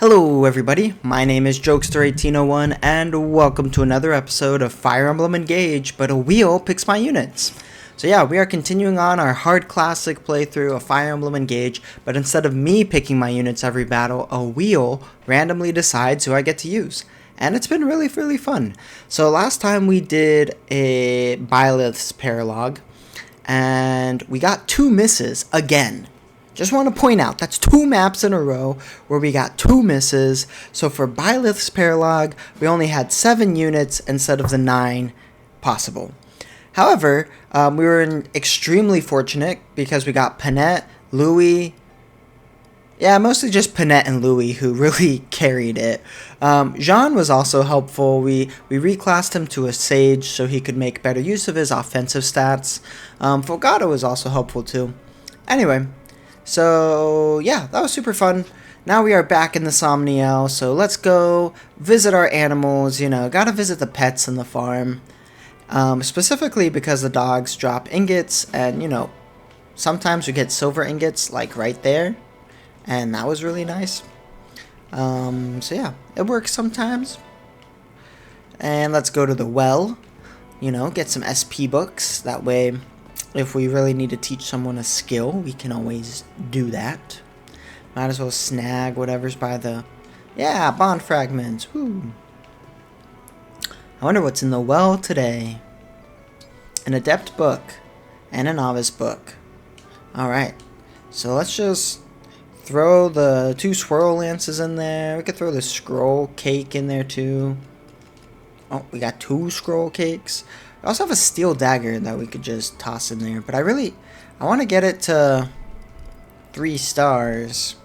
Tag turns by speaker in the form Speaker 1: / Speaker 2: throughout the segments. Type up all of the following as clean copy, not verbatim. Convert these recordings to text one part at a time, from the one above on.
Speaker 1: Hello everybody, my name is Jokester1801 and welcome to another episode of Fire Emblem Engage, but a wheel picks my units. So yeah, we are continuing on our hard classic playthrough of Fire Emblem Engage, but instead of me picking my units every battle, a wheel randomly decides who I get to use. And it's been really fun. So last time we did a Byleth's paralogue, and we got 2 misses again. Just want to point out, that's 2 maps in a row where we got 2 misses. So for Byleth's paralogue, we only had 7 units instead of the 9 possible. However, we were extremely fortunate because we got Panette, Louis, mostly just Panette and Louis who really carried it. Jean was also helpful. We reclassed him to a Sage so he could make better use of his offensive stats. Fogado was also helpful too. Anyway. So, yeah, that was super fun. Now we are back in the Somniel, so let's go visit our animals, gotta visit the pets in the farm. Specifically because the dogs drop ingots, and, sometimes we get silver ingots, like right there. And that was really nice. So yeah, it works sometimes. And let's go to the well, get some SP books, that way... if we really need to teach someone a skill, we can always do that. Might as well snag whatever's by the... yeah, bond fragments. Woo. I wonder what's in the well today. An adept book and a novice book. Alright, so let's just throw the 2 swirl lances in there. We could throw the scroll cake in there too. Oh, we got 2 scroll cakes. I also have a steel dagger that we could just toss in there, but I want to get it to 3 stars.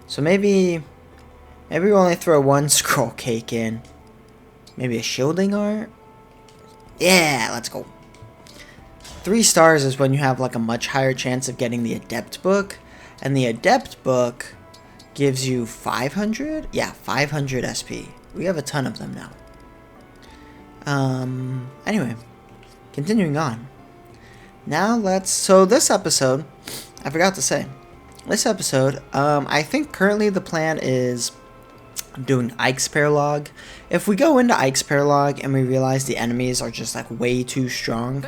Speaker 1: So maybe we only throw 1 scroll cake in. Maybe a shielding art? Yeah, let's go. 3 stars is when you have like a much higher chance of getting the adept book, and the adept book gives you 500? Yeah, 500 SP. We have a ton of them now. Anyway, continuing on. Now so this episode, I forgot to say, I think currently the plan is doing Ike's paralogue. If we go into Ike's paralogue and we realize the enemies are just like way too strong,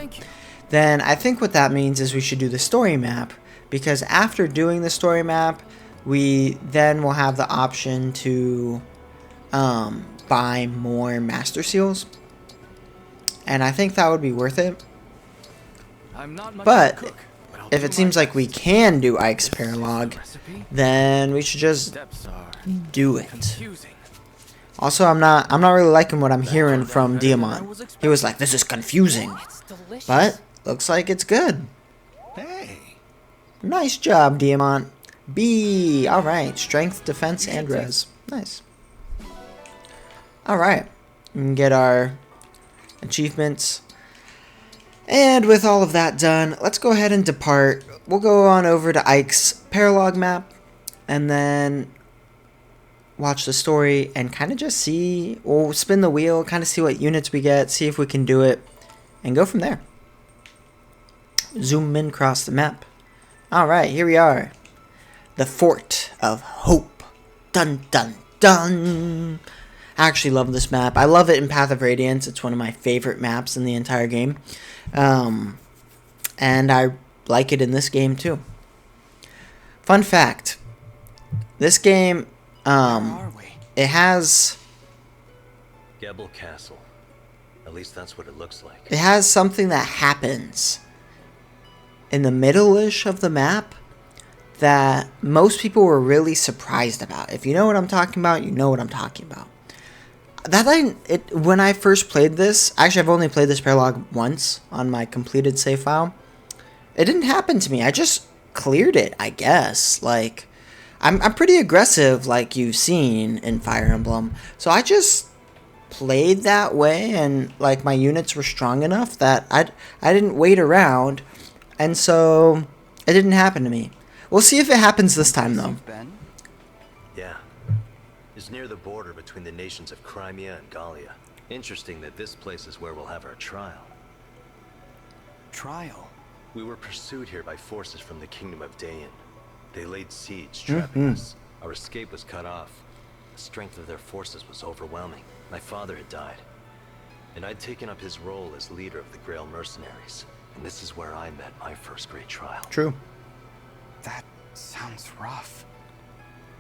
Speaker 1: then I think what that means is we should do the story map, because after doing the story map, we then will have the option to, buy more Master Seals. And I think that would be worth it. But if it seems like we can do Ike's paralogue, then we should just do it. Also, I'm not really liking what I'm hearing from Diamant. He was like, "This is confusing," but looks like it's good. Hey, nice job, Diamant. B. All right, strength, defense, and res. Nice. All right, we can get our achievements, and with all of that done, let's go ahead and depart. We'll go on over to Ike's paralogue map and then watch the story and kind of just see, we'll spin the wheel, kind of see what units we get, see if we can do it, and go from there. Zoom in across the map. Alright, here we are. The Fort of Hope. Dun dun dun. I actually love this map. I love it in Path of Radiance. It's one of my favorite maps in the entire game. And I like it in this game too. Fun fact. This game, it has...
Speaker 2: Gebel Castle. At least that's what it looks like.
Speaker 1: It has something that happens in the middle-ish of the map that most people were really surprised about. If you know what I'm talking about, you know what I'm talking about. When I first played this, actually I've only played this paralogue once on my completed save file. It didn't happen to me. I just cleared it, I guess. Like, I'm pretty aggressive, like you've seen in Fire Emblem. So I just played that way, and like my units were strong enough that I didn't wait around, and so it didn't happen to me. We'll see if it happens this time though.
Speaker 2: Yeah. It's near the border between the nations of Crimea and Gallia. Interesting that this place is where we'll have our trial.
Speaker 3: Trial?
Speaker 2: We were pursued here by forces from the kingdom of Dayan. They laid siege, trapping us. Our escape was cut off. The strength of their forces was overwhelming. My father had died, and I'd taken up his role as leader of the Grail mercenaries. And this is where I met my first great trial.
Speaker 1: True.
Speaker 3: That sounds rough.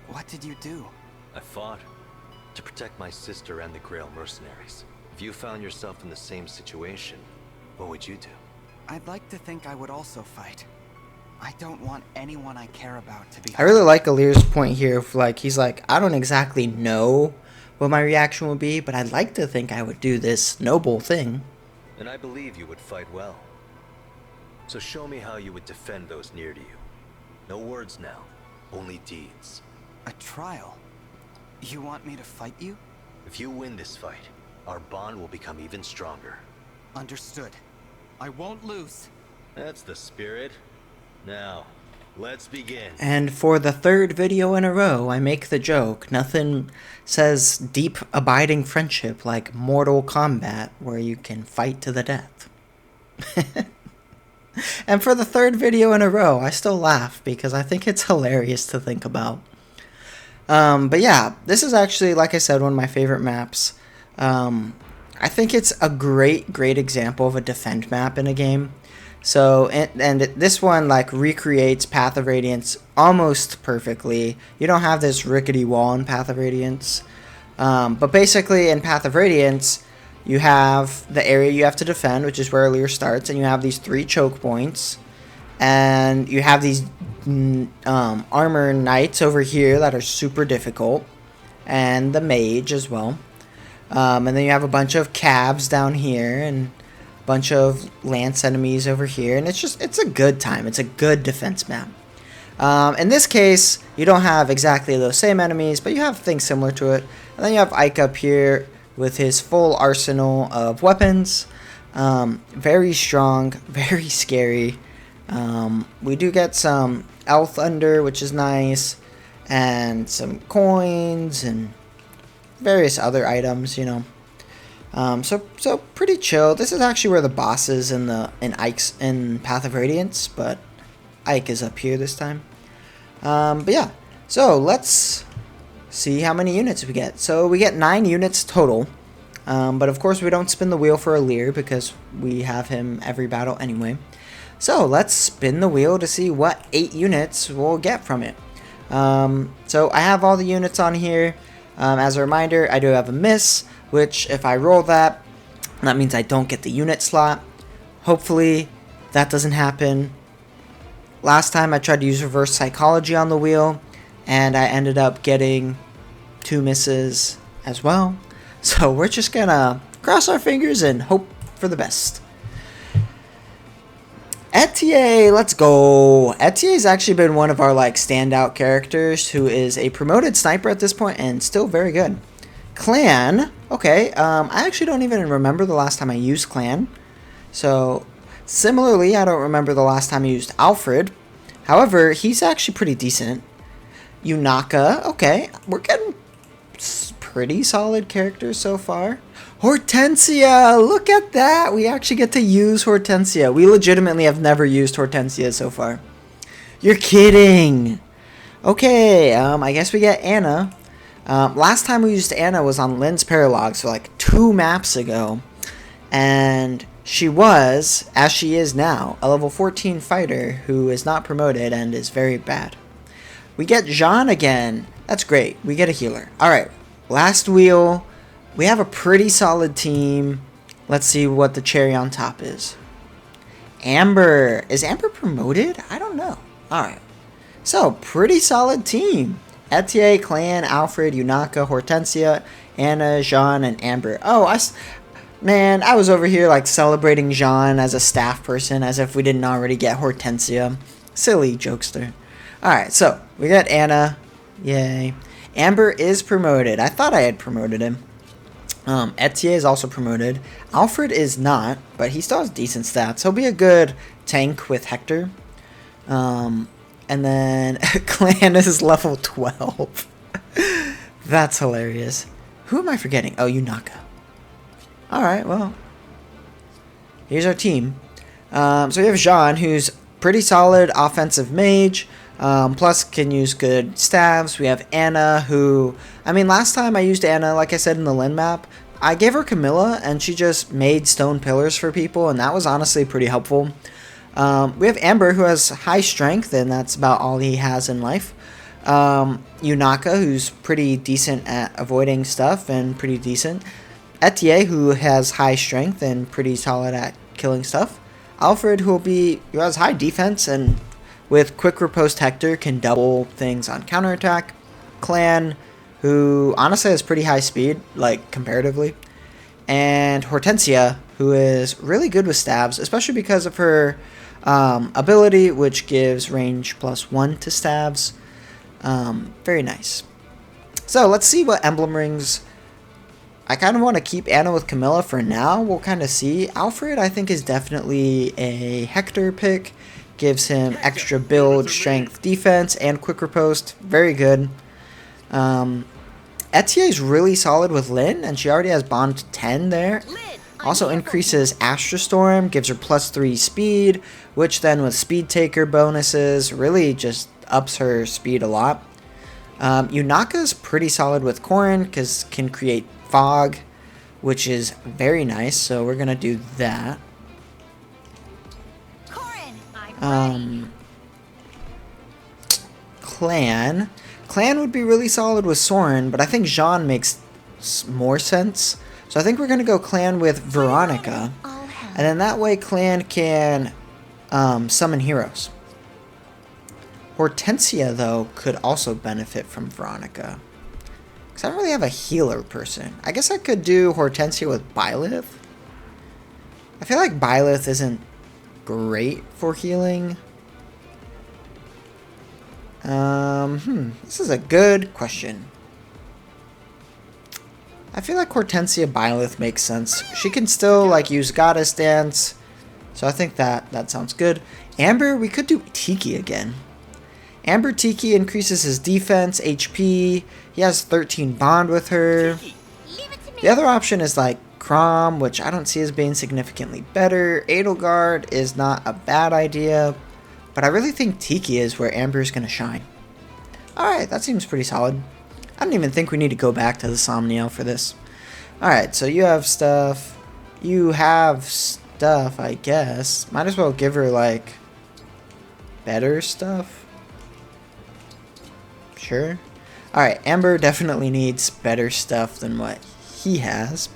Speaker 3: What did you do?
Speaker 2: I fought to protect my sister and the Grail mercenaries. If you found yourself in the same situation, what would you do?
Speaker 3: I'd like to think I would also fight. I don't want anyone I care about to be
Speaker 1: I really like Alir's point here. Of like, he's like, I don't exactly know what my reaction would be, but I'd like to think I would do this noble thing.
Speaker 2: And I believe you would fight well. So show me how you would defend those near to you. No words now, only deeds.
Speaker 3: A trial? You want me to fight you?
Speaker 2: If you win this fight, our bond will become even stronger.
Speaker 3: Understood. I won't lose.
Speaker 2: That's the spirit. Now, let's begin.
Speaker 1: And for the third video in a row, I make the joke, nothing says deep, abiding friendship like Mortal Kombat, where you can fight to the death. And for the third video in a row, I still laugh because I think it's hilarious to think about. But yeah, this is actually, like I said, one of my favorite maps. I think it's a great example of a defend map in a game. So, and this one, like, recreates Path of Radiance almost perfectly. You don't have this rickety wall in Path of Radiance. But basically, in Path of Radiance, you have the area you have to defend, which is where Alir starts, and you have these 3 choke points. And you have these armor knights over here that are super difficult. And the mage as well. And then you have a bunch of cabs down here, and bunch of lance enemies over here, and it's a good time. It's a good defense map. In this case, you don't have exactly those same enemies, but you have things similar to it. And then you have Ike up here with his full arsenal of weapons. Very strong, very scary. We do get some Elf Thunder, which is nice, and some coins and various other items, you know. So pretty chill. This is actually where the boss is in Ike's in Path of Radiance, but Ike is up here this time. But yeah, so let's see how many units we get. So we get 9 units total, but of course we don't spin the wheel for Alir because we have him every battle anyway. So let's spin the wheel to see what 8 units we'll get from it. So I have all the units on here. As a reminder, I do have a miss, which if I roll that means I don't get the unit slot. Hopefully that doesn't happen. Last time I tried to use reverse psychology on the wheel, and I ended up getting 2 misses as well. So we're just gonna cross our fingers and hope for the best. Etier, let's go. Etier's actually been one of our standout characters, who is a promoted sniper at this point and still very good. Clan, okay, I actually don't even remember the last time I used Clan. So, similarly, I don't remember the last time I used Alfred. However, he's actually pretty decent. Yunaka, okay, we're getting pretty solid characters so far. Hortensia, look at that. We actually get to use Hortensia. We legitimately have never used Hortensia so far. You're kidding. Okay, I guess we get Anna. Last time we used Anna was on Lynn's Paralogue, so like 2 maps ago. And she was, as she is now, a level 14 fighter who is not promoted and is very bad. We get Jean again. That's great. We get a healer. Alright, last wheel. We have a pretty solid team. Let's see what the cherry on top is. Amber. Is Amber promoted? I don't know. Alright. So, pretty solid team. Etier, Clan, Alfred, Yunaka, Hortensia, Anna, Jean, and Amber. Oh, man, I was over here celebrating Jean as a staff person as if we didn't already get Hortensia. Silly jokester. Alright, so we got Anna. Yay. Amber is promoted. I thought I had promoted him. Etier is also promoted. Alfred is not, but he still has decent stats. He'll be a good tank with Hector. And then Clan is level 12. That's hilarious. Who am I forgetting? Oh, Yunaka. Alright, well. Here's our team. So we have Jean, who's pretty solid offensive mage. Plus can use good stabs. We have Anna, who, I mean, last time I used Anna, like I said in the Lin map, I gave her Camilla and she just made stone pillars for people, and that was honestly pretty helpful. We have Amber, who has high strength, and that's about all he has in life. Yunaka, who's pretty decent at avoiding stuff and pretty decent. Etier, who has high strength and pretty solid at killing stuff. Alfred, who has high defense and with quick riposte Hector can double things on counterattack. Clan, who honestly has pretty high speed, like comparatively. And Hortensia, who is really good with stabs, especially because of her ability, which gives range +1 to stabs. Very nice. So let's see what emblem rings. I kind of want to keep Anna with Camilla for now. We'll kind of see. Alfred, I think, is definitely a Hector pick. Gives him extra build, strength, defense, and quick riposte. Very good. Etier is really solid with Lyn, and she already has bond 10 there. Also increases Astra Storm, gives her +3 speed, which then with speed taker bonuses really just ups her speed a lot. Yunaka's pretty solid with Corrin because can create fog, which is very nice, so we're gonna do that. Clan would be really solid with Soren, but I think Jean makes more sense. So I think we're going to go Clan with Veronica. And then that way Clan can summon heroes. Hortensia, though, could also benefit from Veronica. Because I don't really have a healer person. I guess I could do Hortensia with Byleth. I feel like Byleth isn't great for healing. This is a good question. I feel like Hortensia Byleth makes sense. She can still like use Goddess Dance, so I think that sounds good. Amber, we could do Tiki again. Amber Tiki increases his defense, HP. He has 13 bond with her. The other option is like Crom, which I don't see as being significantly better. Edelgard is not a bad idea, but I really think Tiki is where Amber is going to shine. Alright, that seems pretty solid. I don't even think we need to go back to the Somniel for this. Alright, so you have stuff. You have stuff, I guess. Might as well give her, like, better stuff. Sure. Alright, Amber definitely needs better stuff than what he has.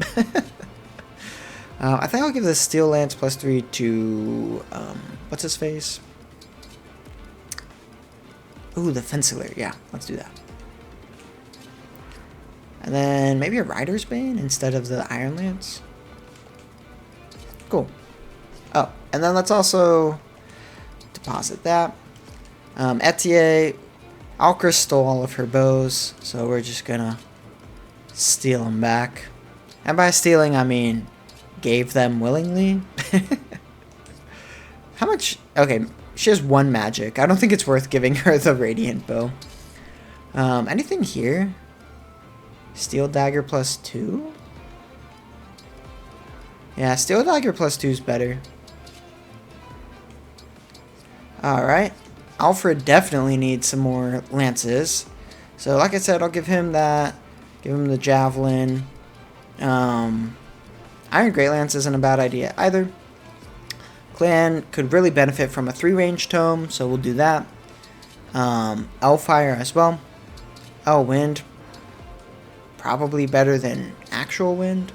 Speaker 1: I think I'll give the Steel Lance +3 to, what's his face? Ooh, the Fensiler. Yeah, let's do that. And then maybe a Rider's Bane instead of the Iron Lance. Cool. Oh, and then let's also deposit that. Etier, Alcris stole all of her bows, so we're just gonna steal them back. And by stealing, I mean gave them willingly. How much? Okay, she has 1 magic. I don't think it's worth giving her the Radiant Bow. Anything here? Steel Dagger +2? Yeah, Steel Dagger +2 is better. Alright. Alfred definitely needs some more lances. So like I said, I'll give him that. Give him the Javelin. Iron Great Lance isn't a bad idea either. Clan could really benefit from a 3-range tome, so we'll do that. Fire as well. Wind. Probably better than actual wind.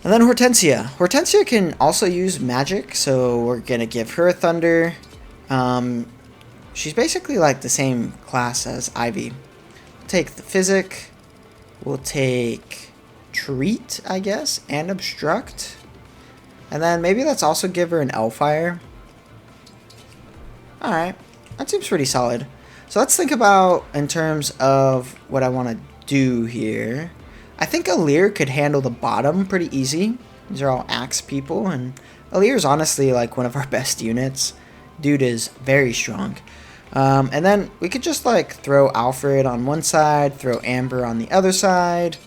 Speaker 1: And then Hortensia. Hortensia can also use magic, so we're going to give her Thunder. She's basically like the same class as Ivy. We'll take the Physic. We'll take Treat, I guess, and Obstruct. And then maybe let's also give her an Fire. Alright, that seems pretty solid. So let's think about in terms of what I want to do here. I think Alir could handle the bottom pretty easy. These are all axe people, and Alir is honestly like one of our best units. Dude is very strong. And then we could just like throw Alfred on one side, throw Amber on the other side.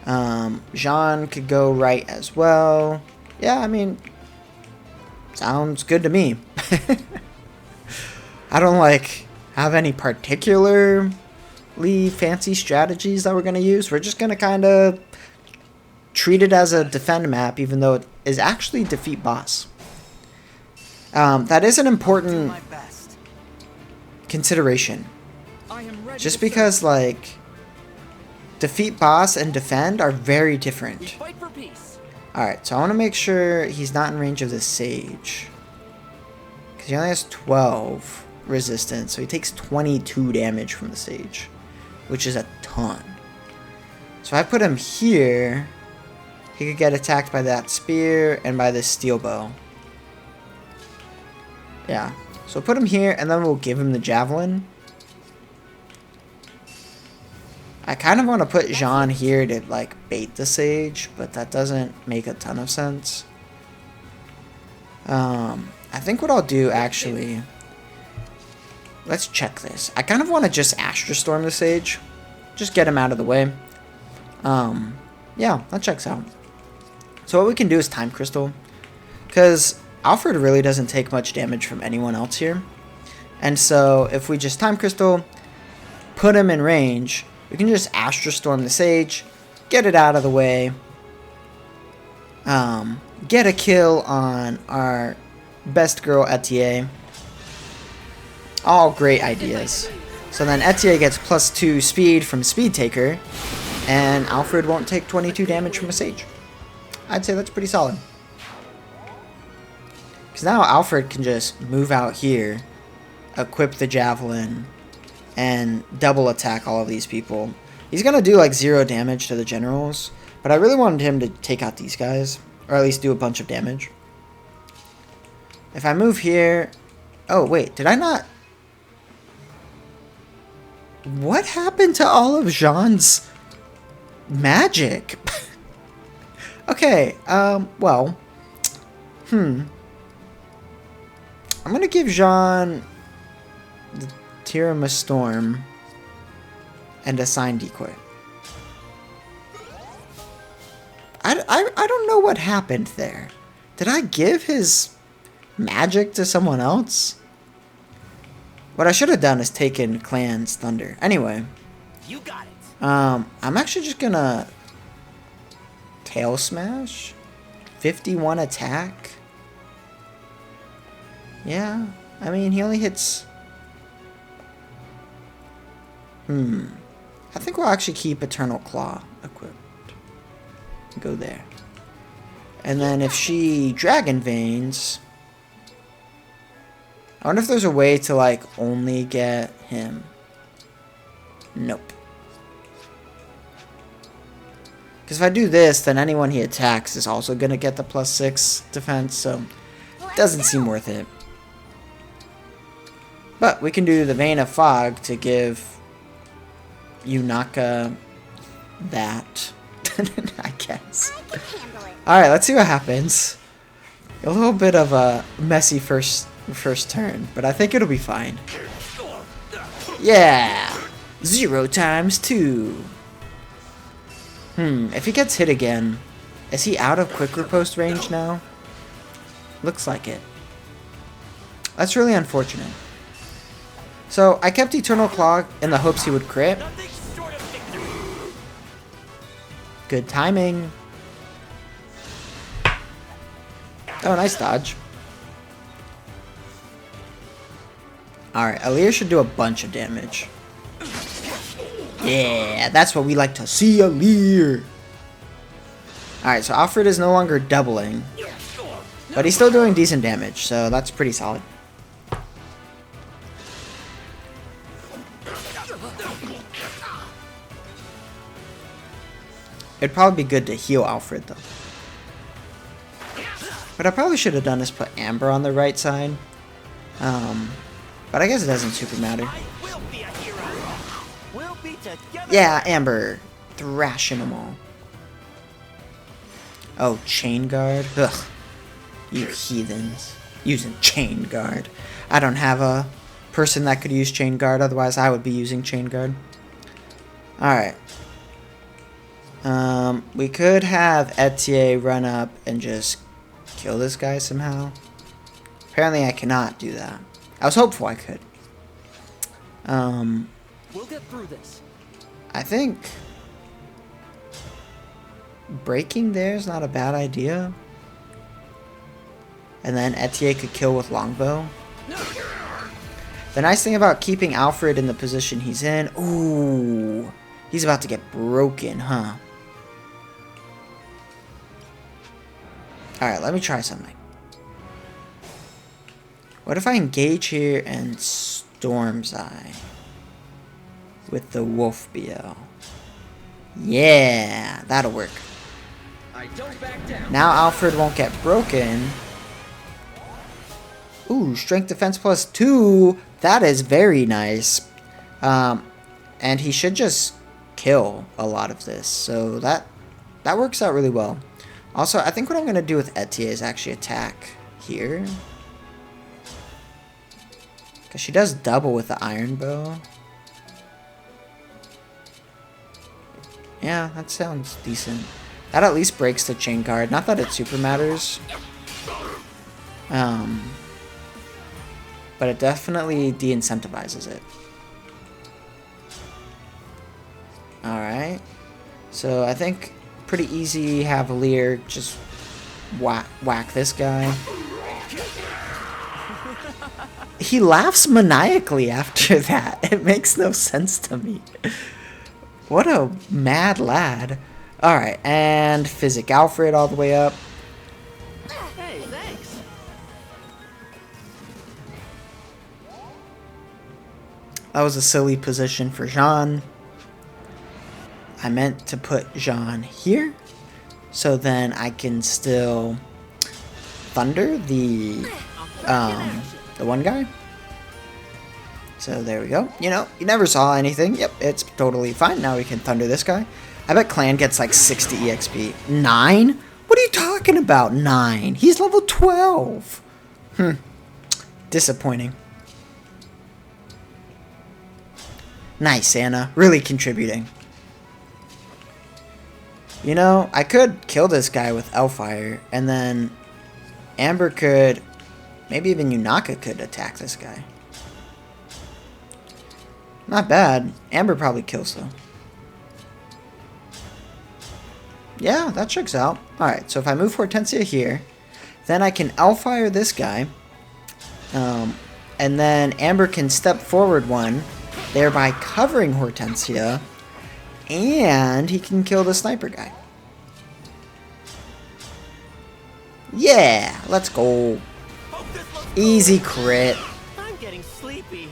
Speaker 1: Jean could go right as well. Yeah, I mean, Sounds good to me. I don't like have any particularly fancy strategies that we're going to use. We're just going to kind of treat it as a defend map, even though it is actually defeat boss. That is an important consideration. Just because, like, defeat boss and defend are very different. Alright, so I want to make sure he's not in range of the sage. Because he only has 12 resistance, so he takes 22 damage from the sage, which is a ton. So if I put him here, he could get attacked by that spear and by this steel bow. Yeah, so put him here, and then we'll give him the javelin. I kind of want to put Jean here to, like, bait the sage, but that doesn't make a ton of sense. I think what I'll do, actually... Let's check this. I kind of want to just Astra Storm the sage. Just get him out of the way. Yeah, that checks out. So what we can do is Time Crystal. Because Alfred really doesn't take much damage from anyone else here. And so if we just Time Crystal, put him in range... We can just Astra Storm the sage, get it out of the way, get a kill on our best girl Etier. All great ideas. So then Etier gets +2 speed from Speed Taker, and Alfred won't take 22 damage from a sage. I'd say that's pretty solid. Because now Alfred can just move out here, equip the javelin, and double attack all of these people. He's going to do like 0 damage to the generals, but I really wanted him to take out these guys, or at least do a bunch of damage. If I move here... Oh, wait, did I not... What happened to all of Jean's magic? Okay, well... I'm going to give Jean... the Tirama Storm and a Sign Decoy. I don't know what happened there. Did I give his magic to someone else? What I should have done is taken Clan's Thunder. Anyway,
Speaker 3: You got it.
Speaker 1: I'm actually just gonna Tail Smash, 51 attack. Yeah, I mean he only hits. I think we'll actually keep Eternal Claw equipped. Go there. And then if she Dragon Veins... I wonder if there's a way to, like, only get him. Nope. Because if I do this, then anyone he attacks is also going to get the +6 defense, so it doesn't seem worth it. But we can do the Vein of Fog to give Yunaka that, I guess. Alright, let's see what happens. A little bit of a messy first turn, but I think it'll be fine. Yeah! 0 times 2. If he gets hit again, is he out of quick riposte range now? Looks like it. That's really unfortunate. So, I kept Eternal Claw in the hopes he would crit. Good timing. Oh, nice dodge. Alright, Alear should do a bunch of damage. Yeah, that's what we like to see, Alear. Alright, so Alfred is no longer doubling. But he's still doing decent damage, so that's pretty solid. It'd probably be good to heal Alfred, though. What I probably should have done is put Amber on the right side. But I guess it doesn't super matter. Yeah, Amber. Thrashing them all. Oh, Chain Guard? Ugh. You heathens. Using Chain Guard. I don't have a person that could use Chain Guard, otherwise I would be using Chain Guard. Alright. We could have Etier run up and just kill this guy somehow. Apparently I cannot do that. I was hopeful I could.
Speaker 4: We'll get through this.
Speaker 1: I think breaking there is not a bad idea. And then Etier could kill with longbow. The nice thing about keeping Alfred in the position he's in... Ooh, he's about to get broken, huh? Alright, let me try something. What if I engage here and Storm's Eye with the Wolf BL? Yeah, that'll work.
Speaker 4: I don't back down.
Speaker 1: Now Alfred won't get broken. Ooh, strength defense plus 2. That is very nice. And he should just kill a lot of this. So that works out really well. Also, I think what I'm going to do with Etier is actually attack here. Because she does double with the iron bow. Yeah, that sounds decent. That at least breaks the chain guard. Not that it super matters. But it definitely de-incentivizes it. Alright. So I think pretty easy have Lear just whack this guy. He laughs maniacally after that. It makes no sense to me. What a mad lad. Alright, and Physic Alfred all the way up.
Speaker 4: Hey, thanks.
Speaker 1: That was a silly position for Jean. I meant to put Jean here, so then I can still thunder the one guy. So there we go. You know, you never saw anything. Yep, it's totally fine. Now we can thunder this guy. I bet Clan gets like 60 EXP. 9? What are you talking about? 9? He's level 12. Disappointing. Nice, Anna. Really contributing. You know, I could kill this guy with Hellfire, and then Amber could, maybe even Yunaka could attack this guy. Not bad. Amber probably kills, though. Yeah, that checks out. Alright, so if I move Hortensia here, then I can Hellfire this guy, and then Amber can step forward one, thereby covering Hortensia, and he can kill the sniper guy. Yeah, let's go. Easy crit.
Speaker 4: I'm getting sleepy.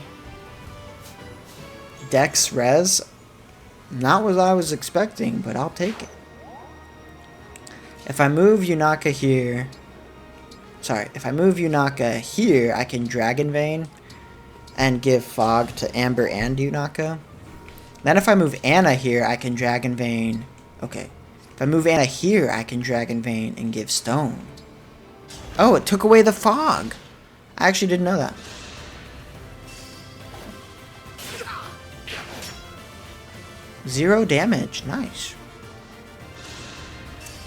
Speaker 1: Dex res. Not what I was expecting, but I'll take it. If I move Yunaka here... Sorry, if I move Yunaka here, I can Dragon Vein and give Fog to Amber and Yunaka. Then if I move Anna here, I can Dragon Vein... Okay. If I move Anna here, I can Dragon Vein and give Stone. Oh, it took away the Fog. I actually didn't know that. Zero damage. Nice.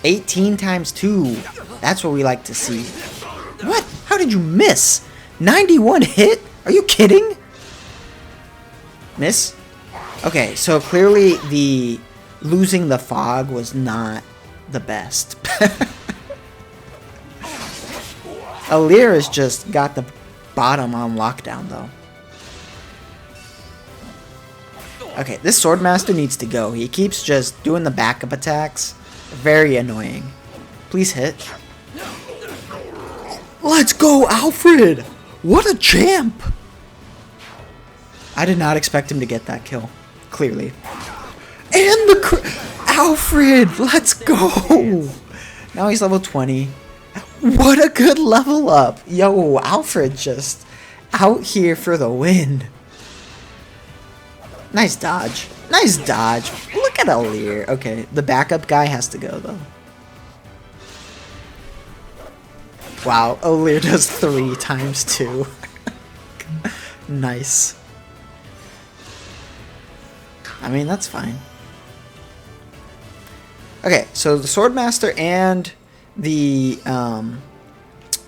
Speaker 1: 18 times 2. That's what we like to see. What? How did you miss? 91 hit? Are you kidding? Miss? Okay, so clearly the losing the Fog was not the best. Alir has just got the bottom on lockdown, though. Okay, this Swordmaster needs to go. He keeps just doing the backup attacks. Very annoying. Please hit. Let's go, Alfred! What a champ! I did not expect him to get that kill. Clearly. And the Alfred! Let's go! Now he's level 20. What a good level up! Yo, Alfred just out here for the win. Nice dodge. Nice dodge. Look at Alir. Okay, the backup guy has to go, though. Wow, Alir does 3 times 2. Nice. I mean, that's fine. Okay, so the Swordmaster and the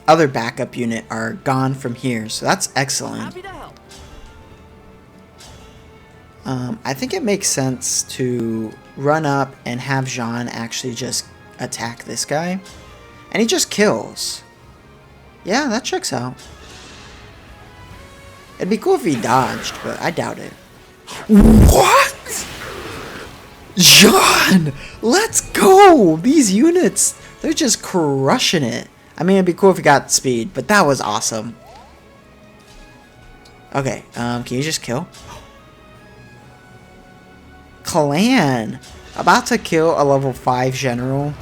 Speaker 1: other backup unit are gone from here, so that's excellent.
Speaker 4: Happy to help.
Speaker 1: I think it makes sense to run up and have Jean actually just attack this guy. And he just kills. Yeah, that checks out. It'd be cool if he dodged, but I doubt it. What? Jean! Let's go! These units, they're just crushing it. I mean, it'd be cool if he got speed, but that was awesome. Okay, can you just kill? Clan! About to kill a level 5 general.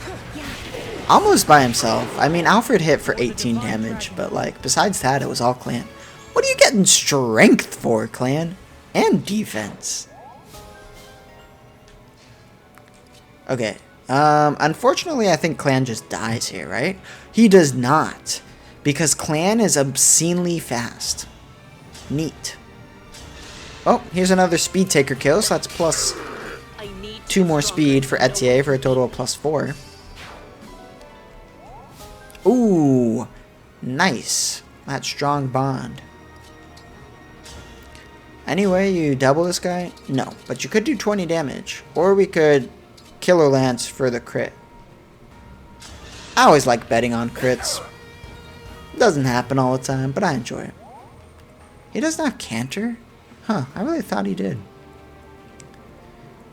Speaker 1: Almost by himself. I mean, Alfred hit for 18 damage, but like, besides that, it was all Clan. What are you getting strength for, Clan? And defense. Okay. Unfortunately, I think Clan just dies here, right? He does not. Because Clan is obscenely fast. Neat. Oh, here's another speed taker kill, so that's plus 2 more speed for Etier for a total of plus 4. Ooh, nice. That strong bond. Anyway, you double this guy? No, but you could do 20 damage. Or we could Killer Lance for the crit. I always like betting on crits. Doesn't happen all the time, but I enjoy it. He does not canter? Huh, I really thought he did.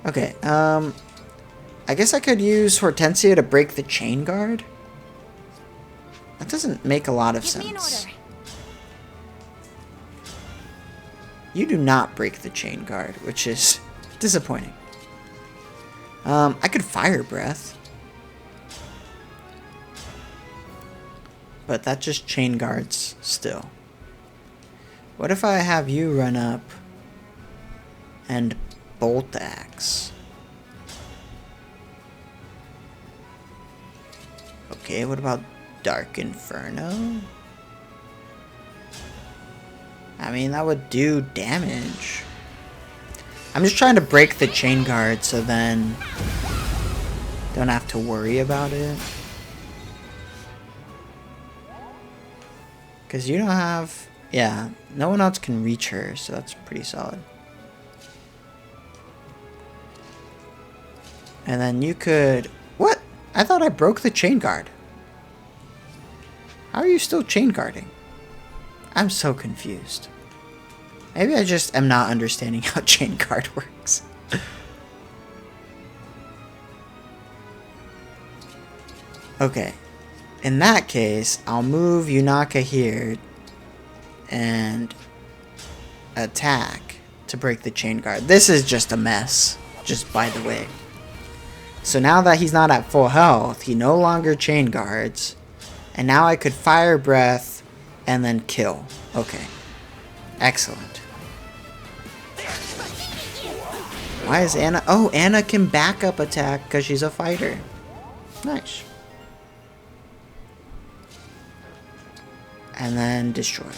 Speaker 1: Okay, I guess I could use Hortensia to break the chain guard? That doesn't make a lot of sense. You do not break the chain guard, which is disappointing. I could Fire Breath. But that just chain guards still. What if I have you run up and Bolt Axe? Okay, what about Dark Inferno? I mean, that would do damage. I'm just trying to break the chain guard so then don't have to worry about it. Because you don't have... Yeah, no one else can reach her, so that's pretty solid. And then you could... What? I thought I broke the chain guard. How are you still chain guarding? I'm so confused. Maybe I just am not understanding how chain guard works. Okay. In that case, I'll move Yunaka here and attack to break the chain guard. This is just a mess, just by the way. So now that he's not at full health, he no longer chain guards. And now I could Fire Breath and then kill. Okay. Excellent. Why is Anna... Oh, Anna can backup attack because she's a fighter. Nice. And then destroy.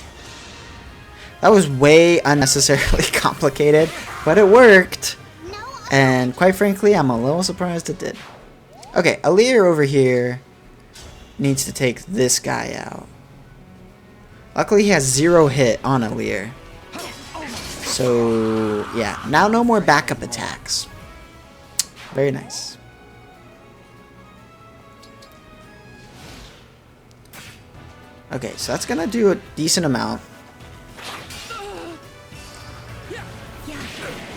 Speaker 1: That was way unnecessarily complicated, but it worked. And quite frankly, I'm a little surprised it did. Okay, Alir over here needs to take this guy out. Luckily, he has 0 hit on Alir. So, yeah. Now no more backup attacks. Very nice. Okay, so that's gonna do a decent amount.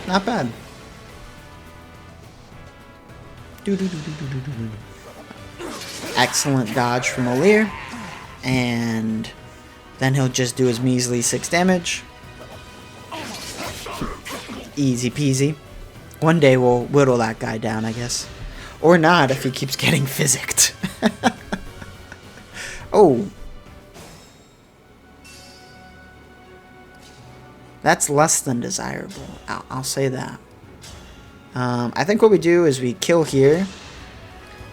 Speaker 1: Not bad. Excellent dodge from Alir. And then he'll just do his measly 6 damage. Easy peasy. One day we'll whittle that guy down, I guess. Or not if he keeps getting physicked. Oh. That's less than desirable. I'll say that. I think what we do is we kill here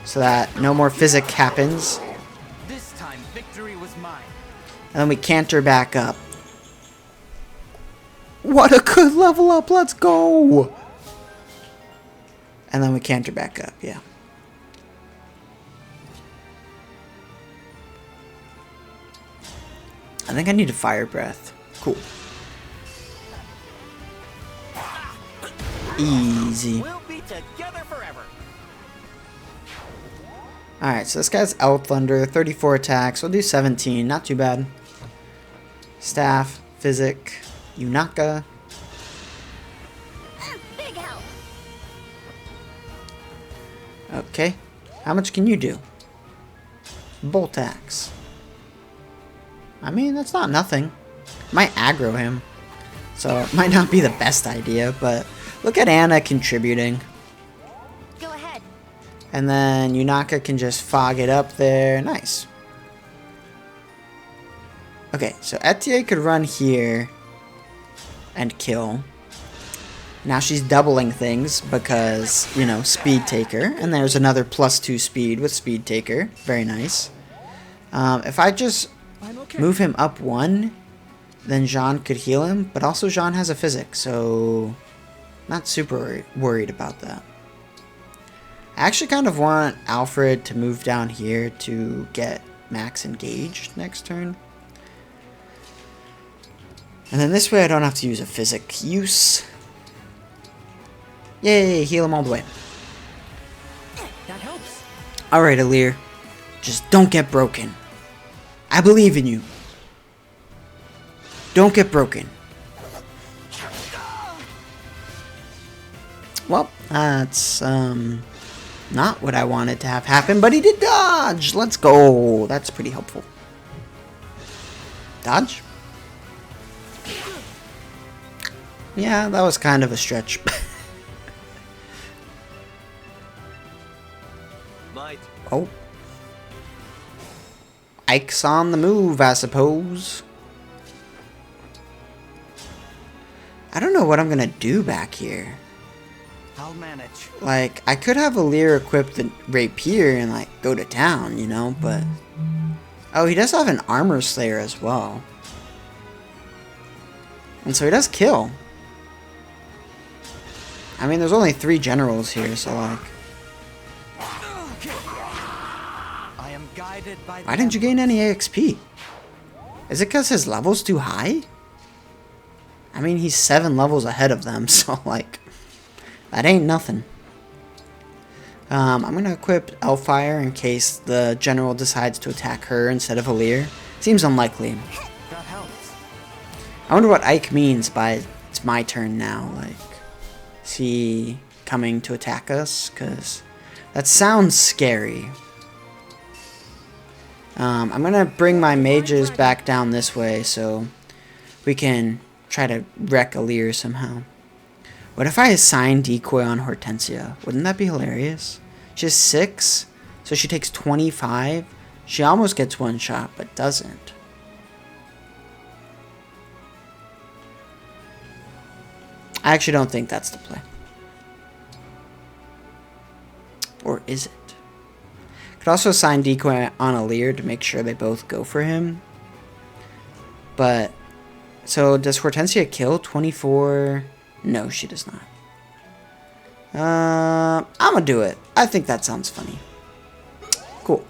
Speaker 1: so that no more physic happens.
Speaker 3: This time victory was mine.
Speaker 1: And then we canter back up. What a good level up. Let's go. And then we canter back up. Yeah. I think I need a fire breath. Cool. Easy.
Speaker 4: We'll be together forever.
Speaker 1: Alright, so this guy's L Thunder, 34 attacks. We'll do 17, not too bad. Staff, Physic, Yunaka.
Speaker 5: Big help.
Speaker 1: Okay. How much can you do? Bolt Axe. I mean, that's not nothing. Might aggro him. So, it might not be the best idea, but look at Anna contributing.
Speaker 5: Go ahead.
Speaker 1: And then Yunaka can just fog it up there. Nice. Okay, so Etier could run here and kill. Now she's doubling things because, you know, Speed Taker. And there's another +2 speed with Speed Taker. Very nice. If I just move him up 1, then Jean could heal him. But also Jean has a Physic, so not super worried about that. I actually kind of want Alfred to move down here to get Max engaged next turn. And then this way I don't have to use a Physic use. Yay, heal him all the way.
Speaker 4: That helps.
Speaker 1: Alright, Alir. Just don't get broken. I believe in you. Don't get broken. Well, that's, not what I wanted to have happen, but he did dodge! Let's go! That's pretty helpful. Dodge? Yeah, that was kind of a stretch.
Speaker 2: Might.
Speaker 1: Oh. Ike's on the move, I suppose. I don't know what I'm gonna do back here.
Speaker 3: I'll manage.
Speaker 1: Like, I could have Alir equip the rapier and, like, go to town, you know, but... Oh, he does have an armor slayer as well. And so he does kill. I mean, there's only 3 generals here, so, like...
Speaker 3: I am guided by
Speaker 1: Why didn't you gain any AXP? Is it because his level's too high? I mean, he's 7 levels ahead of them, so, like... That ain't nothing. I'm going to equip Elfire in case the general decides to attack her instead of Alir. Seems unlikely.
Speaker 3: That helps.
Speaker 1: I wonder what Ike means by it's my turn now. Like, is he coming to attack us? Because that sounds scary. I'm going to bring my mages back down this way so we can try to wreck Alir somehow. What if I assign Decoy on Hortensia? Wouldn't that be hilarious? She has 6, so she takes 25. She almost gets 1 shot, but doesn't. I actually don't think that's the play. Or is it? Could also assign Decoy on Alir to make sure they both go for him. But, so does Hortensia kill 24? No, she does not. I'm gonna do it. I think that sounds funny. Cool.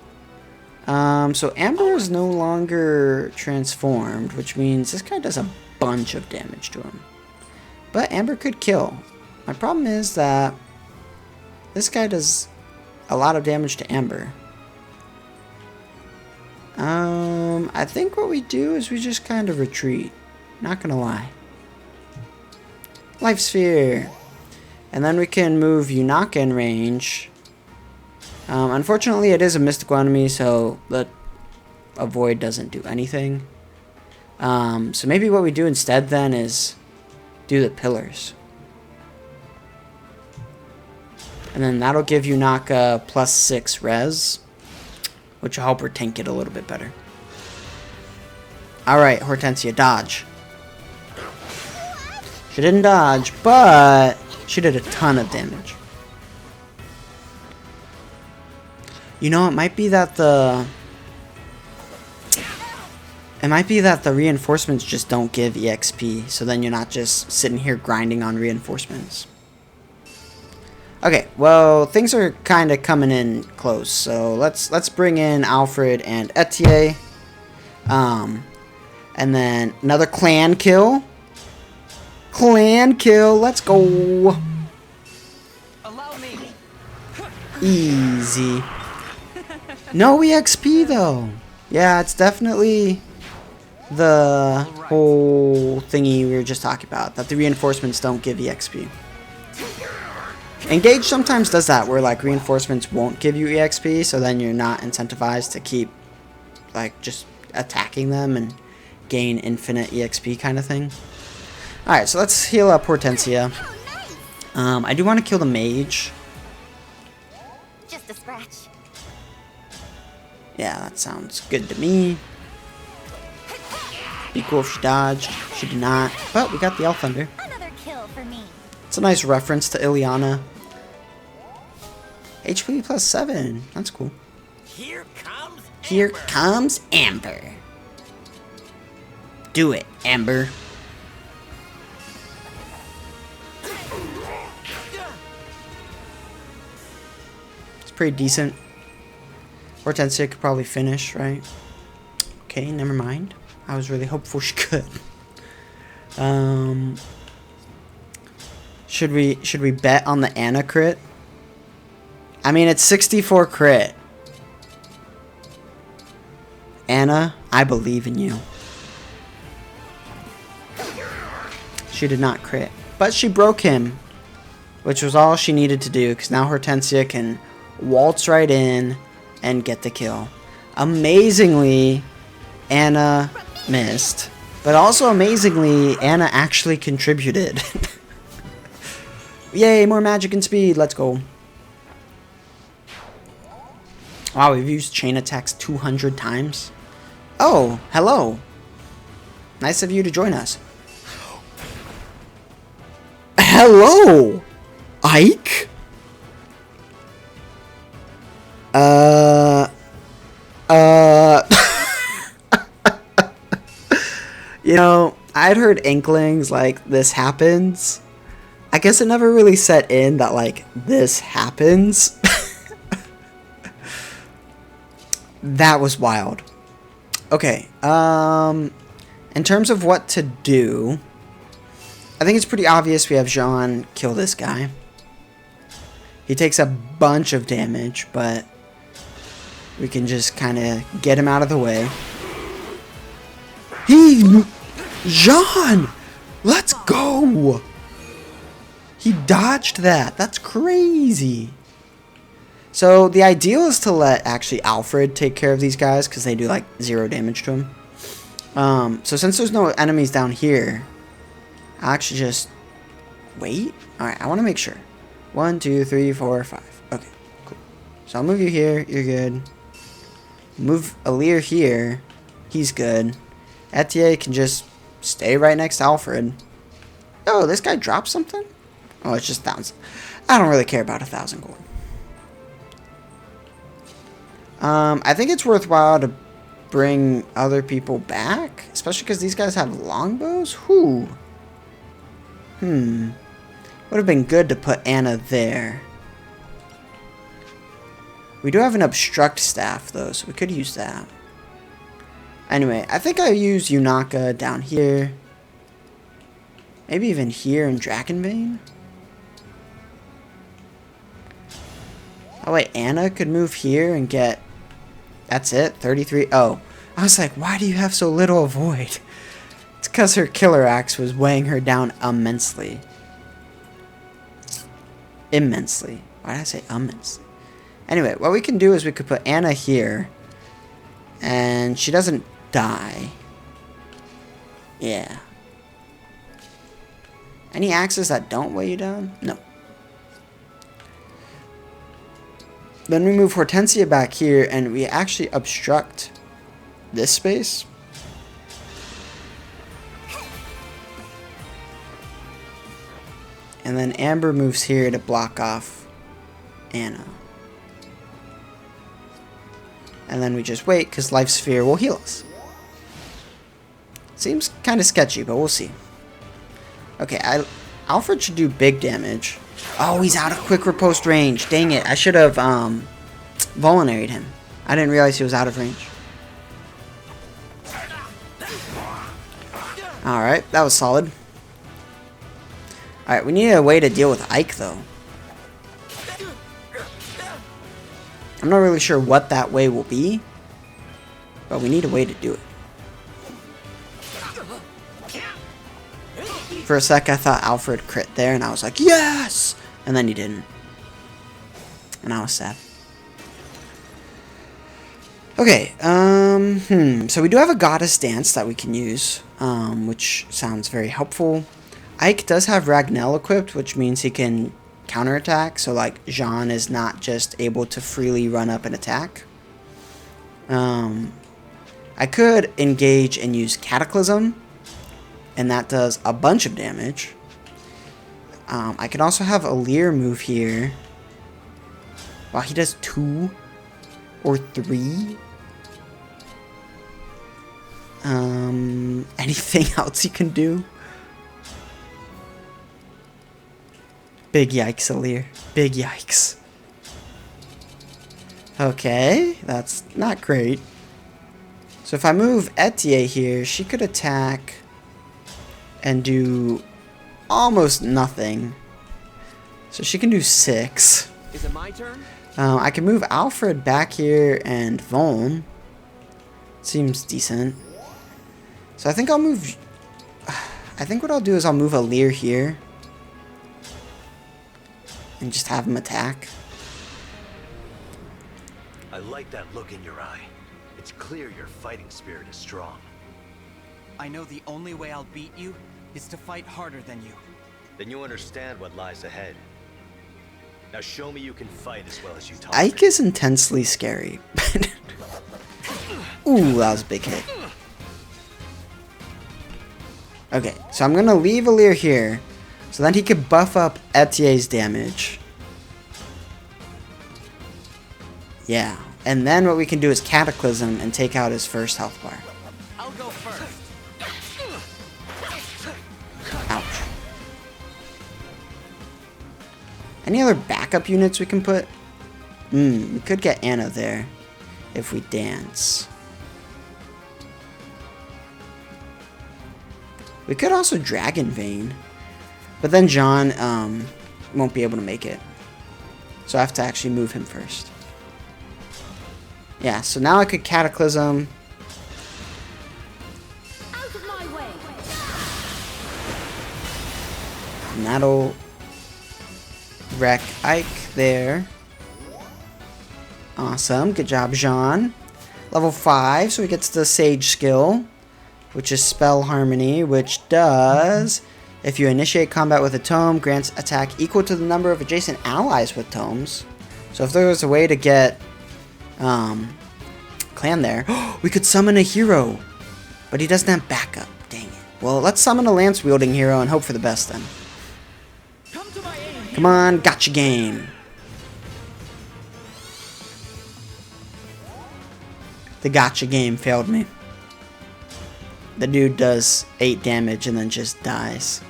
Speaker 1: So Amber is no longer transformed, which means this guy does a bunch of damage to him. But Amber could kill. My problem is that this guy does a lot of damage to Amber. I think what we do is we just kind of retreat. Not gonna lie. Life Sphere. And then we can move Yunaka in range. Unfortunately, it is a mystical enemy, so the avoid doesn't do anything. So maybe what we do instead then is do the pillars. And then that'll give Yunaka +6 res, which will help her tank it a little bit better. Alright, Hortensia, dodge. She didn't dodge, but she did a ton of damage. You know, it might be that the reinforcements just don't give EXP, so then you're not just sitting here grinding on reinforcements. Okay, well, things are kind of coming in close, so let's bring in Alfred and Etier. And then another clan kill. Clan kill. Let's go.
Speaker 4: Allow me.
Speaker 1: Easy. No EXP though. Yeah, it's definitely the whole thingy we were just talking about, that the reinforcements don't give EXP. Engage sometimes does that, where like reinforcements won't give you EXP, so then you're not incentivized to keep like just attacking them and gain infinite EXP kind of thing. Alright, so let's heal up Hortensia. I do want to kill the mage.
Speaker 5: Just a scratch.
Speaker 1: Yeah, that sounds good to me. Be cool if she dodged. She did not. But we got the Elf Thunder.
Speaker 5: Another kill for me.
Speaker 1: It's a nice reference to Ileana. HP plus 7. That's cool.
Speaker 4: Here comes
Speaker 1: Here comes Amber. Do it, Amber. It's pretty decent. Hortensia could probably finish, right? Okay, never mind. I was really hopeful she could. Should we bet on the Anna crit? I mean, it's 64 crit. Anna, I believe in you. She did not crit, but she broke him, which was all she needed to do, because now Hortensia can waltz right in and get the kill. Amazingly, Anna missed, but also amazingly, Anna actually contributed. Yay, more magic and speed, let's go. Wow, we've used chain attacks 200 times. Oh, hello. Nice of you to join us. Hello, Ike? You know, I'd heard inklings like this happens. I guess it never really set in that like this happens. That was wild. Okay, in terms of what to do, I think it's pretty obvious we have Jean kill this guy. He takes a bunch of damage, but we can just kind of get him out of the way. Jean! Let's go! He dodged that. That's crazy. So the ideal is to let actually Alfred take care of these guys, because they do like 0 damage to him. So since there's no enemies down here, I'll actually just wait. Alright, I want to make sure. 1, 2, 3, 4, 5. Okay, cool. So I'll move you here. You're good. Move Alir here. He's good. Etier can just stay right next to Alfred. Oh, this guy dropped something? Oh, it's just 1,000. I don't really care about 1,000 gold. I think it's worthwhile to bring other people back, especially because these guys have longbows. Would have been good to put Anna there. We do have an obstruct staff though, so we could use that. Anyway, I think I use Yunaka down here. Maybe even here in Drakenbane. Oh wait, Anna could move here and get... That's it? 33? Oh. I was like, why do you have so little avoid? It's because her killer axe was weighing her down immensely. Immensely. Why did I say immensely? Anyway, what we can do is we could put Anna here. And she doesn't die. Yeah. Any axes that don't weigh you down? No. Then we move Hortensia back here, and we actually obstruct this space. And then Amber moves here to block off Anna. And then we just wait, because Life Sphere will heal us. Seems kind of sketchy, but we'll see. Okay, Alfred should do big damage. Oh, he's out of quick riposte range. Dang it. I should have Volinaried him. I didn't realize he was out of range. Alright, that was solid. Alright, we need a way to deal with Ike, though. I'm not really sure what that way will be, but we need a way to do it. For a sec, I thought Alfred crit there, and I was like, yes! And then he didn't. And I was sad. Okay, so we do have a goddess dance that we can use, which sounds very helpful. Ike does have Ragnell equipped, which means he can counterattack, so like Jean is not just able to freely run up and attack. I could engage and use Cataclysm, and that does a bunch of damage. I could also have Alir move here. Wow, he does 2 or 3. Anything else you can do? Big yikes, Alir. Big yikes. Okay, that's not great. So if I move Etienne here, she could attack and do almost nothing. So she can do 6.
Speaker 4: Is it my turn?
Speaker 1: I can move Alfred back here and Vaughn. Seems decent. So I think I'll move... I think what I'll do is I'll move Alir here. And just have him attack.
Speaker 2: I like that look in your eye. It's clear your fighting spirit is strong.
Speaker 3: I know the only way I'll beat you is to fight harder than you.
Speaker 2: Then you understand what lies ahead. Now show me you can fight as well as you talk.
Speaker 1: Ike is intensely scary. Ooh, that was a big hit. Okay, so I'm going to leave Alir here, so then he could buff up Etienne's damage. Yeah, and then what we can do is Cataclysm and take out his first health bar.
Speaker 4: I'll go first.
Speaker 1: Ouch. Any other backup units we can put? We could get Anna there if we dance. We could also Dragon Vein, but then John won't be able to make it. So I have to actually move him first. Yeah, so now I could Cataclysm.
Speaker 5: Out of my way.
Speaker 1: And that'll wreck Ike there. Awesome. Good job, Jean. Level 5, so he gets the Sage skill, which is Spell Harmony, which does, if you initiate combat with a tome, grants attack equal to the number of adjacent allies with tomes. So if there was a way to get Clan there, we could summon a hero, but he doesn't have backup. Dang it. Well, let's summon a lance-wielding hero and hope for the best then. Come on, gotcha game. The gotcha game failed me. The dude does 8 damage and then just dies.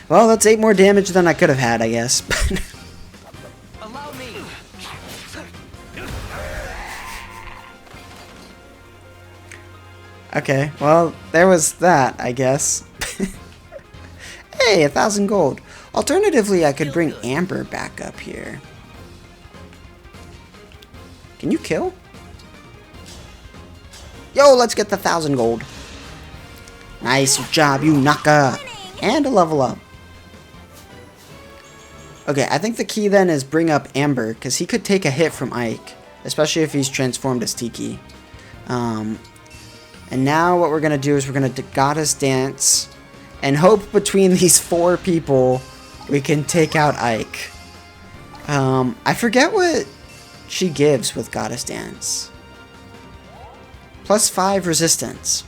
Speaker 1: Well, that's 8 more damage than I could have had, I guess.
Speaker 4: Allow me.
Speaker 1: Okay, well, there was that, I guess. Hey, 1,000 gold. Alternatively, I could bring Amber back up here. Can you kill? Yo, let's get the 1,000 gold. Nice job, you knocker. And a level up. Okay, I think the key then is bring up Amber, because he could take a hit from Ike, especially if he's transformed as Tiki. And now what we're going to do is we're going to Goddess Dance and hope between these 4 people we can take out Ike. I forget what she gives with Goddess Dance. +5 resistance.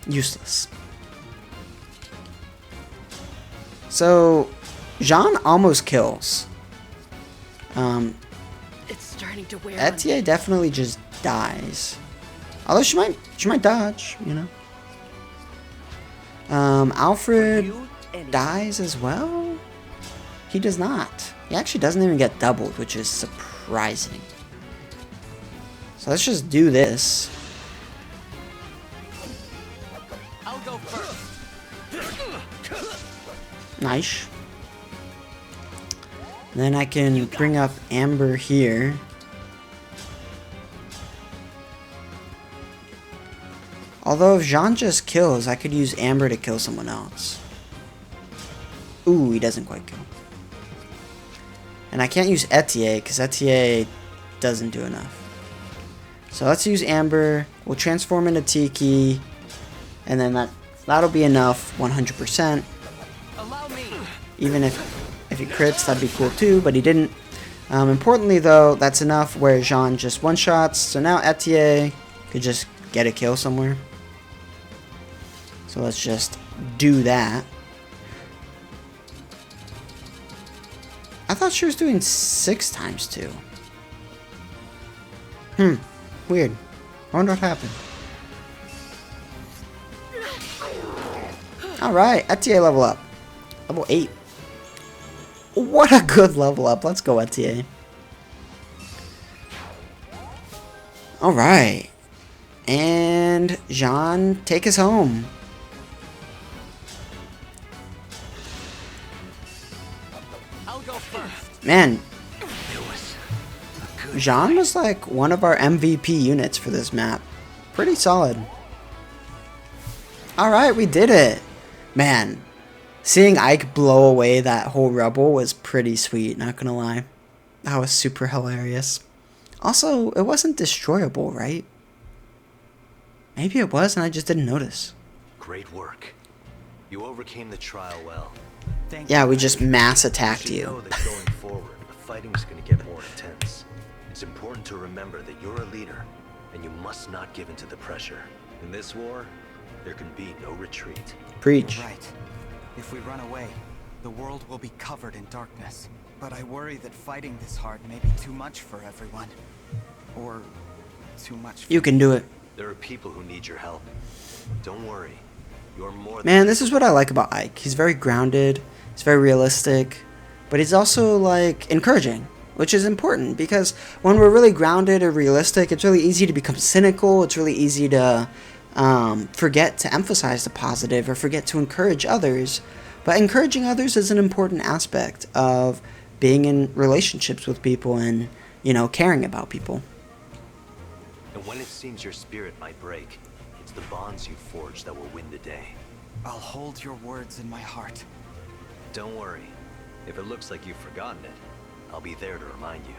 Speaker 1: Useless. So, Jean almost kills.
Speaker 6: It's starting to wear
Speaker 1: Etienne definitely just dies. Although she might dodge, you know. Alfred dies as well? He does not. He actually doesn't even get doubled, which is surprising. So let's just do this.
Speaker 4: I'll go first.
Speaker 1: Nice. Then I can bring up Amber here. Although if Jean just kills, I could use Amber to kill someone else. Ooh, he doesn't quite kill. And I can't use Etier, because Etier doesn't do enough. So let's use Amber. We'll transform into Tiki. And then that'll be enough, 100%.
Speaker 4: Allow me.
Speaker 1: Even if he crits, that'd be cool too, but he didn't. Importantly though, that's enough where Jean just one-shots. So now Etier could just get a kill somewhere. So let's just do that. I thought she was doing 6 times 2. Weird. I wonder what happened. Alright, Etier level up. Level 8. What a good level up. Let's go, Etier. Alright. And Jean, take us home.
Speaker 4: I'll go first.
Speaker 1: Man, Jean was like one of our MVP units for this map. Pretty solid. Alright, we did it. Man, seeing Ike blow away that whole rebel was pretty sweet, not gonna lie. That was super hilarious. Also, it wasn't destroyable, right? Maybe it was and I just didn't notice.
Speaker 2: Great work. You overcame the trial well.
Speaker 3: Thank
Speaker 1: Yeah,
Speaker 3: you.
Speaker 1: we just mass attacked
Speaker 2: You
Speaker 1: you.
Speaker 2: know that going forward, the fighting's gonna get more intense. It's important to remember that you're a leader, and you must not give in to the pressure. In this war, there can be no retreat.
Speaker 1: Preach.
Speaker 3: You're right. If we run away, the world will be covered in darkness. But I worry that fighting this hard may be too much for everyone. Or too much for
Speaker 1: You can do it.
Speaker 2: There are people who need your help. Don't worry. You're more than
Speaker 1: Man, this is what I like about Ike. He's very grounded, he's very realistic, but he's also like encouraging, which is important because when we're really grounded or realistic, it's really easy to become cynical. It's really easy to forget to emphasize the positive or forget to encourage others. But encouraging others is an important aspect of being in relationships with people and, you know, caring about people.
Speaker 2: And when it seems your spirit might break, it's the bonds you forge that will win the day.
Speaker 3: I'll hold your words in my heart.
Speaker 2: Don't worry. If it looks like you've forgotten it, I'll be there to remind you.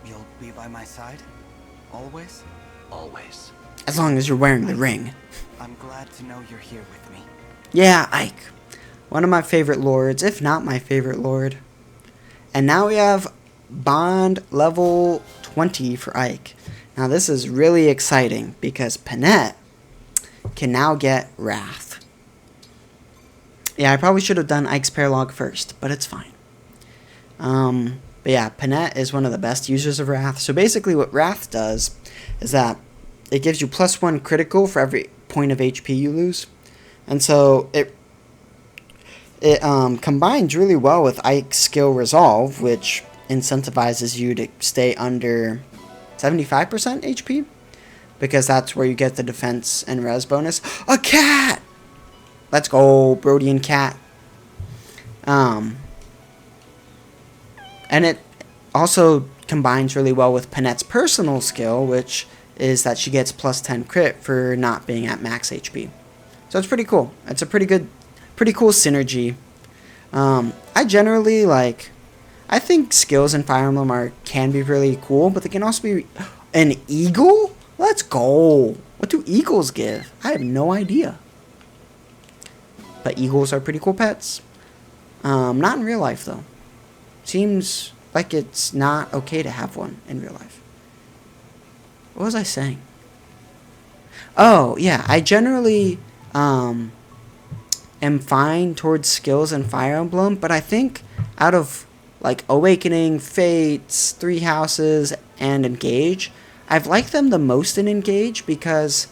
Speaker 3: You'll be by my side? Always?
Speaker 2: Always.
Speaker 1: As long as you're wearing the ring.
Speaker 3: I'm glad to know you're here with me.
Speaker 1: Yeah, Ike. One of my favorite lords, if not my favorite lord. And now we have Bond level 20 for Ike. Now this is really exciting because Panette can now get Wrath. Yeah, I probably should have done Ike's paralogue first, but it's fine. But yeah, Panette is one of the best users of Wrath. So basically what Wrath does is that it gives you +1 critical for every point of HP you lose. And so it combines really well with Ike's skill Resolve, which incentivizes you to stay under 75% HP, because that's where you get the defense and res bonus. A cat! Let's go, Brodian cat. And it also combines really well with Panette's personal skill, which is that she gets +10 crit for not being at max HP. So it's pretty cool. It's a pretty cool synergy. I generally I think skills in Fire Emblem can be really cool, but they can also be an eagle. Let's go. What do eagles give? I have no idea. But eagles are pretty cool pets. Not in real life though. Seems like it's not okay to have one in real life. What was I saying? Oh yeah, I generally am fine towards skills in Fire Emblem, but I think out of Awakening, Fates, Three Houses, and Engage, I've liked them the most in Engage because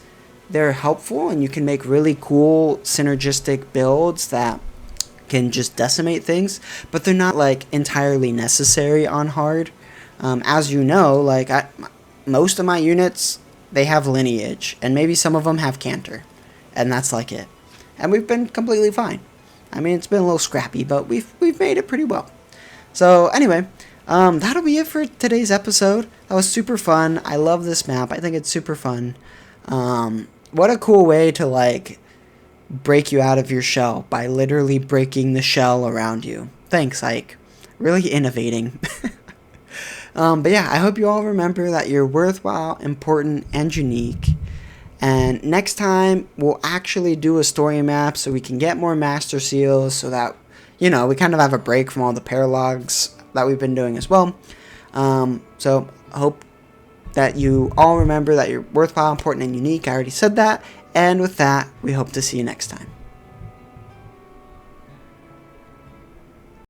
Speaker 1: they're helpful and you can make really cool synergistic builds that can just decimate things, but they're not entirely necessary on hard. As you know, most of my units, they have lineage, and maybe some of them have canter, and that's it. And we've been completely fine. I mean, it's been a little scrappy, but we've made it pretty well. So anyway, that'll be it for today's episode. That was super fun. I love this map. I think it's super fun. What a cool way to like break you out of your shell by literally breaking the shell around you. Thanks, Ike. Really innovating. But yeah, I hope you all remember that you're worthwhile, important, and unique. And next time, we'll actually do a story map so we can get more master seals so that, you know, we kind of have a break from all the paralogs that we've been doing as well. So I hope that you all remember that you're worthwhile, important, and unique. I already said that. And with that, we hope to see you next time.